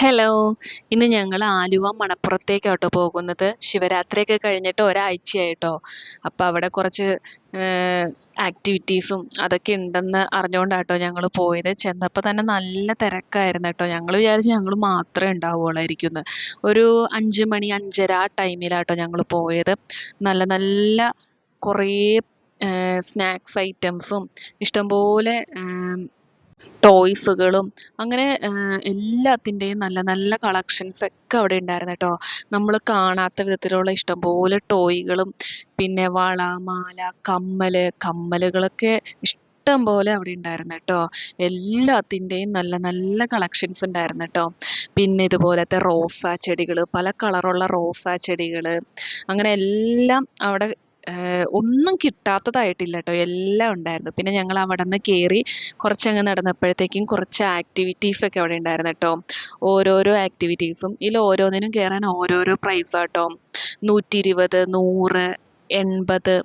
Hello. ഇന്ന് ഞങ്ങൾ ആലുവ മണപ്പുറത്തേക്കാട്ടോ പോകുന്നത്. ശിവരാത്രിയൊക്കെ കഴിഞ്ഞിട്ട് ഒരാഴ്ചയായിട്ടോ. അപ്പോൾ അവിടെ കുറച്ച് ആക്ടിവിറ്റീസും അതൊക്കെ ഉണ്ടെന്ന് അറിഞ്ഞുകൊണ്ടാട്ടോ ഞങ്ങൾ പോയത്. ചെന്നപ്പോൾ തന്നെ നല്ല തിരക്കായിരുന്നു കേട്ടോ. ഞങ്ങൾ വിചാരിച്ചു ഞങ്ങൾ മാത്രമേ ഉണ്ടാവുള്ളായിരിക്കുമെന്ന്. ഒരു 5 മണി 5:30 ആ ടൈമിലാട്ടോ ഞങ്ങൾ പോയത്. നല്ല നല്ല കുറേ സ്നാക്സ് ഐറ്റംസും ഇഷ്ടംപോലെ ടോയ്സുകളും അങ്ങനെ എല്ലാത്തിൻ്റെയും നല്ല നല്ല കളക്ഷൻസ് ഒക്കെ അവിടെ ഉണ്ടായിരുന്നു കേട്ടോ. നമ്മൾ കാണാത്ത വിധത്തിലുള്ള ഇഷ്ടംപോലെ ടോയ്കളും പിന്നെ വള, മാല, കമ്മലുകളൊക്കെ ഇഷ്ടം പോലെ അവിടെ ഉണ്ടായിരുന്നു കേട്ടോ. എല്ലാത്തിൻ്റെയും നല്ല നല്ല കളക്ഷൻസ് ഉണ്ടായിരുന്നു കേട്ടോ. പിന്നെ ഇതുപോലത്തെ റോസാ ചെടികൾ, പല കളറുള്ള റോസാ ചെടികൾ, അങ്ങനെ എല്ലാം അവിടെ ഒന്നും കിട്ടാത്തതായിട്ടില്ല കേട്ടോ. എല്ലാം ഉണ്ടായിരുന്നു. പിന്നെ ഞങ്ങൾ അവിടെ നിന്ന് കയറി കുറച്ചങ്ങ് നടന്നപ്പോഴത്തേക്കും കുറച്ച് ആക്ടിവിറ്റീസൊക്കെ അവിടെ ഉണ്ടായിരുന്നു കേട്ടോ. ഓരോരോ ആക്ടിവിറ്റീസും ഇതിൽ ഓരോന്നിനും കയറാൻ ഓരോരോ പ്രൈസാട്ടോ. 120, 100, 80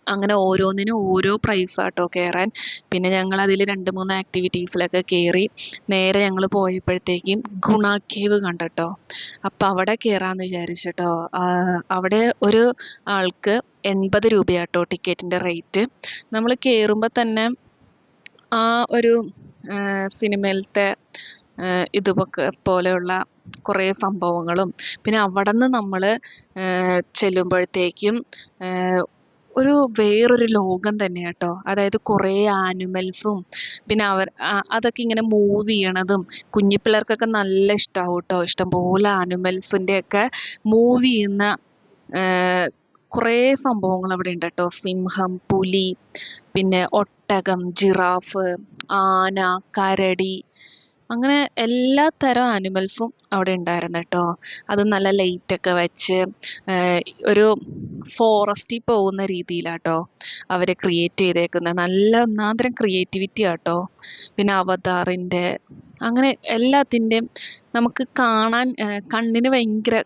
അങ്ങനെ ഓരോന്നിനും ഓരോ പ്രൈസാട്ടോ കയറാൻ. പിന്നെ ഞങ്ങൾ അതിൽ 2-3 ആക്ടിവിറ്റീസിലൊക്കെ കയറി നേരെ ഞങ്ങൾ പോയപ്പോഴത്തേക്കും ഗുണ കേവ് കണ്ടട്ടോ. അപ്പം അവിടെ കയറാമെന്ന് വിചാരിച്ചിട്ടോ. അവിടെ ഒരു ആൾക്ക് 80 രൂപയാട്ടോ ടിക്കറ്റിൻ്റെ റേറ്റ്. നമ്മൾ കയറുമ്പോൾ തന്നെ ആ ഒരു സിനിമയിലത്തെ ഇതുമൊക്കെ പോലെയുള്ള കുറേ സംഭവങ്ങളും പിന്നെ അവിടെ നിന്ന് നമ്മൾ ചെല്ലുമ്പോഴത്തേക്കും ഒരു വേറൊരു ലോകം തന്നെ കേട്ടോ. അതായത് കുറേ ആനിമൽസും പിന്നെ അതൊക്കെ ഇങ്ങനെ മൂവ് ചെയ്യണതും കുഞ്ഞി പിള്ളേർക്കൊക്കെ നല്ല ഇഷ്ടമാവും കേട്ടോ. ഇഷ്ടംപോലെ ആനിമൽസിൻ്റെയൊക്കെ മൂവ് ചെയ്യുന്ന കുറേ സംഭവങ്ങൾ അവിടെ ഉണ്ട് കേട്ടോ. സിംഹം, പുലി, പിന്നെ ഒട്ടകം, ജിറാഫ്, ആന, കരടി, അങ്ങനെ എല്ലാ തരം ആനിമൽസും അവിടെ ഉണ്ടായിരുന്നു കേട്ടോ. അത് നല്ല ലൈറ്റൊക്കെ വെച്ച് ഒരു ഫോറസ്റ്റിൽ പോകുന്ന രീതിയിലാട്ടോ അവർ ക്രിയേറ്റ് ചെയ്തേക്കുന്നത്. നല്ല ഒന്നാന്തരം ക്രിയേറ്റിവിറ്റി ആട്ടോ. പിന്നെ അവതാറിൻ്റെ അങ്ങനെ എല്ലാത്തിൻ്റെയും നമുക്ക് കാണാൻ കണ്ണിന് ഭയങ്കര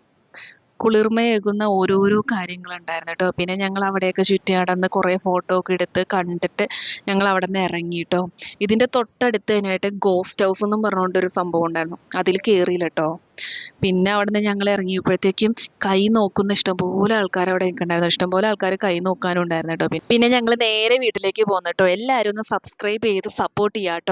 കുളിർമയേകുന്ന ഓരോരോ കാര്യങ്ങളുണ്ടായിരുന്നു കേട്ടോ. പിന്നെ ഞങ്ങൾ അവിടെയൊക്കെ ചുറ്റി നടന്ന് കുറേ ഫോട്ടോ ഒക്കെ എടുത്ത് കണ്ടിട്ട് ഞങ്ങൾ അവിടെ നിന്ന് ഇറങ്ങി കേട്ടോ. ഇതിൻ്റെ തൊട്ടടുത്ത് തന്നെയായിട്ട് ഗോസ്റ്റ് ഹൗസ് എന്നും പറഞ്ഞുകൊണ്ടൊരു സംഭവം ഉണ്ടായിരുന്നു. അതിൽ കയറിയില്ല കേട്ടോ. പിന്നെ അവിടെ നിന്ന് ഞങ്ങൾ ഇറങ്ങിയപ്പോഴത്തേക്കും കൈ നോക്കുന്ന ഇഷ്ടംപോലെ ആൾക്കാർ അവിടെ നിൽക്കണ്ടായിരുന്നു. ഇഷ്ടംപോലെ ആൾക്കാർ കൈ നോക്കാനും ഉണ്ടായിരുന്നു കേട്ടോ. പിന്നെ ഞങ്ങൾ നേരെ വീട്ടിലേക്ക് പോന്നു കേട്ടോ. എല്ലാവരും ഒന്ന് സബ്സ്ക്രൈബ് ചെയ്ത് സപ്പോർട്ട് ചെയ്യാം കേട്ടോ.